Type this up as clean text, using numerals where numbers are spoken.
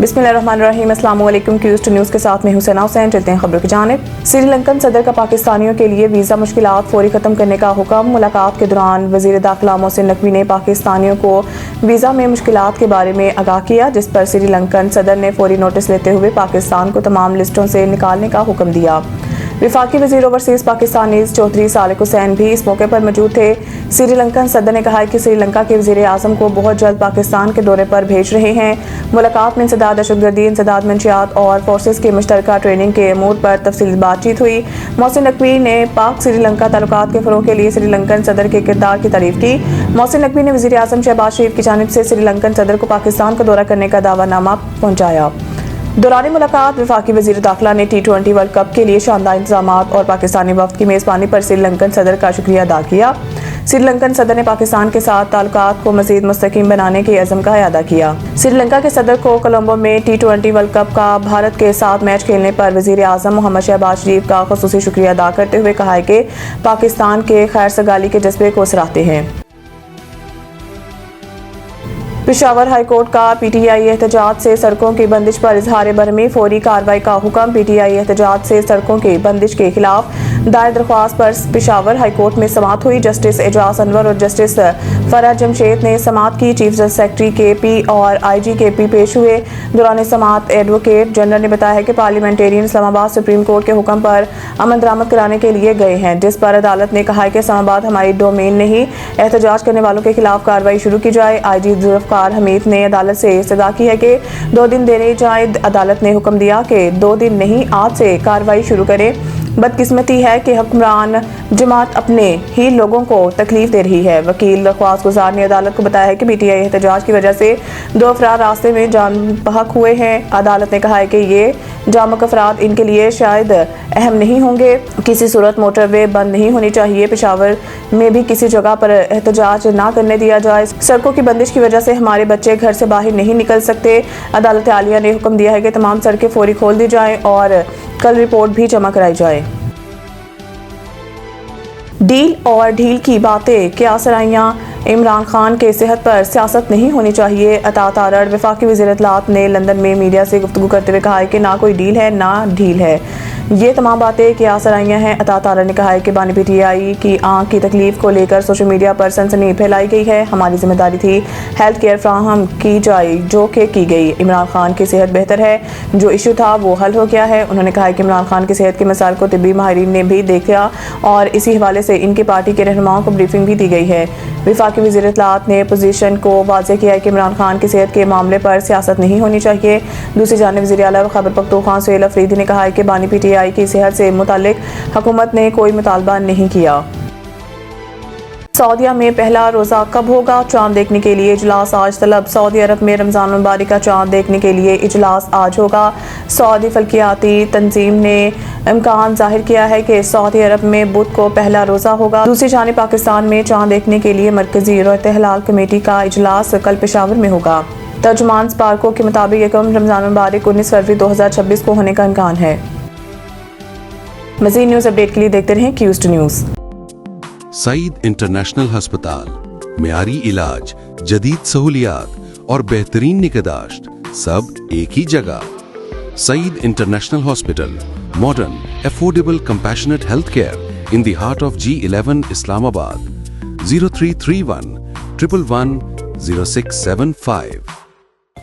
बिस्मिल्लाहिर्रहमानिर्रहीम। अस्सलाम वालेकुम। क्यूज़ न्यूज़ के साथ में हुसैना हुसैन। चलते हैं खबरों की जानिब। श्रीलंकन सदर का पाकिस्तानियों के लिए वीज़ा मुश्किलात फौरी ख़त्म करने का हुक्म। मुलाकात के दौरान वज़ीर दाखिला मोहसिन नकवी ने पाकिस्तानियों को वीज़ा में मुश्किलात के बारे में आगाह किया, जिस पर श्रीलंकन सदर ने फौरी नोटिस लेते हुए पाकिस्तान को तमाम लिस्टों से निकालने का हुक्म दिया। वफाकी वज़ीर ओवरसीज़ पाकिस्तानी चौधरी सालिक हुसैन भी इस मौके पर मौजूद थे। श्रीलंकन सदर ने कहा कि श्रीलंका के वज़ीर आज़म को बहुत जल्द पाकिस्तान के दौरे पर भेज रहे हैं। मुलाकात में इंसदाद, दहशतगर्दी, इंसदाद, मंशियात और फोर्सेस की मुश्तरका ट्रेनिंग के अमूर पर तफसीली बातचीत हुई। मोहसिन नकवी ने पाक श्रीलंका ताल्लुकात के फ़रोग़ के लिए श्रीलंकन सदर के किरदार की तारीफ़ की। मोहसिन नकवी ने वज़ीर आज़म शहबाज शरीफ की जानिब से श्रीलंकन सदर को पाकिस्तान का दौरा करने का दावानामा पहुँचाया। दौरान मुलाकात वफाकी वज़ीर दाखिला ने T20 वर्ल्ड कप के लिए शानदार इंतजामात और पाकिस्तानी वफ़द की मेज़बानी पर श्रीलंकन सदर का शुक्रिया अदा किया। श्रीलंकन सदर ने पाकिस्तान के साथ ताल्लुकात को मज़ीद मुस्तहकम बनाने के अज़म का अदा किया। श्रीलंका के सदर को कोलंबो में T20 वर्ल्ड कप का भारत के साथ मैच खेलने पर वज़ीर आज़म मोहम्मद शहबाज शरीफ का ख़ुसूसी शुक्रिया अदा करते हुए कहा है कि पाकिस्तान के खैर सगाली के जज्बे को सराहते हैं। पेशावर हाई कोर्ट का PTI एहतजाज से सड़कों की बंदिश पर इजहार बरहमी, फौरी कार्रवाई का हुक्म। PTI एहतजाज से सड़कों की बंदिश के खिलाफ दायर दरख्वास्त पर पेशावर हाई कोर्ट में समाअत हुई। जस्टिस एजाज अनवर और जस्टिस फरहद जमशेद ने समाअत की। चीफ सेक्रेटरी KP और IG KP पेश हुए। दौरान समाअत एडवोकेट जनरल ने बताया कि पार्लियामेंटेरियन इस्लामाबाद सुप्रीम कोर्ट के हुक्म पर अमन दरामद कराने के लिए गए हैं, जिस पर अदालत ने कहा कि इस्लामाबाद हमारी डोमेन नहीं, एहतजाज करने वालों के खिलाफ कार्रवाई शुरू की जाए। IG जुल्फ़िकार हमीद ने अदालत से इस्तदा की है कि 2 दिन देने जाए। अदालत ने हुक्म दिया कि 2 दिन नहीं, आज से कार्रवाई शुरू करें। बदकिस्मती है कि हुक्मरान जमात अपने ही लोगों को तकलीफ दे रही है। वकील दरख्वास्त गुजार ने अदालत को बताया है कि PTI एहतजाज की वजह से 2 अफराद रास्ते में जान बहक हुए हैं। अदालत ने कहा है कि ये जामक अफराद इनके लिए शायद अहम नहीं होंगे। किसी सूरत मोटरवे बंद नहीं होनी चाहिए। पेशावर में भी किसी जगह पर एहतजाज ना करने दिया जाए। सड़कों की बंदिश की वजह से हमारे बच्चे घर से बाहर नहीं निकल सकते। अदालत आलिया ने हुक्म दिया है कि तमाम सड़कें फौरी खोल दी जाएं और कल रिपोर्ट भी जमा कराई जाए। डील और ढील की बातें क्या सराइयां, इमरान खान के सेहत पर सियासत नहीं होनी चाहिए। अता तारड़ वफाकी वज़ीर इत्तलाआत ने लंदन में मीडिया से गुफ्तगू करते हुए कहा है कि ना कोई डील है ना ढील है, ये तमाम बातें क्या सराइयां हैं। अता तारड़ ने कहा है कि बानी PTI की आंख की तकलीफ को लेकर सोशल मीडिया पर सनसनी फैलाई गई है। हमारी जिम्मेदारी थी हेल्थ केयर फ्राहम की जाए, जो कि की गई। इमरान खान की सेहत बेहतर है, जो इशू था वो हल हो गया है। उन्होंने कहा कि इमरान खान की सेहत के मसाइल को तिब्बी माहिरीन ने भी देखा और इसी हवाले से इनकी पार्टी के रहनुमाओं को ब्रीफिंग भी दी गई है। वफाकी वज़ीर इत्तलाआत ने पोजीशन को वाज़ेह किया है कि इमरान खान की सेहत के मामले पर सियासत नहीं होनी चाहिए। दूसरी जानिब वज़ीर आला खैबर पख्तूनख्वा सुहेल अफरीदी ने कहा है कि बानी PTI की सेहत से मुतालिक हुकूमत ने कोई मुतालबा नहीं किया। सऊदीया में पहला रोज़ा कब होगा? चांद देखने के लिए इजलास आज तलब। सऊदी अरब में रमज़ान मुबारक का चांद देखने के लिए इजलास आज होगा। सऊदी फल्कियाती तंजीम ने इम्कान जाहिर किया है कि सऊदी अरब में बुध को पहला रोज़ा होगा। दूसरी जानिब पाकिस्तान में चांद देखने के लिए मरकजी रायत हलाल कमेटी का इजलास कल पेशावर में होगा। तर्जुमान स्पार्को के मुताबिक यकम रमज़ान मुबारक 19 फरवरी 2026 को होने का इम्कान है। मज़ीद न्यूज़ अपडेट के लिए देखते रहें क्यूज़ न्यूज़। सईद इंटरनेशनल हस्पताल, मेयारी इलाज, जदीद सहूलियात और बेहतरीन निगहदाश्त सब एक ही जगह। Saeed international hospital, modern, affordable, compassionate health care in the heart of G11 Islamabad. 0331 111 0675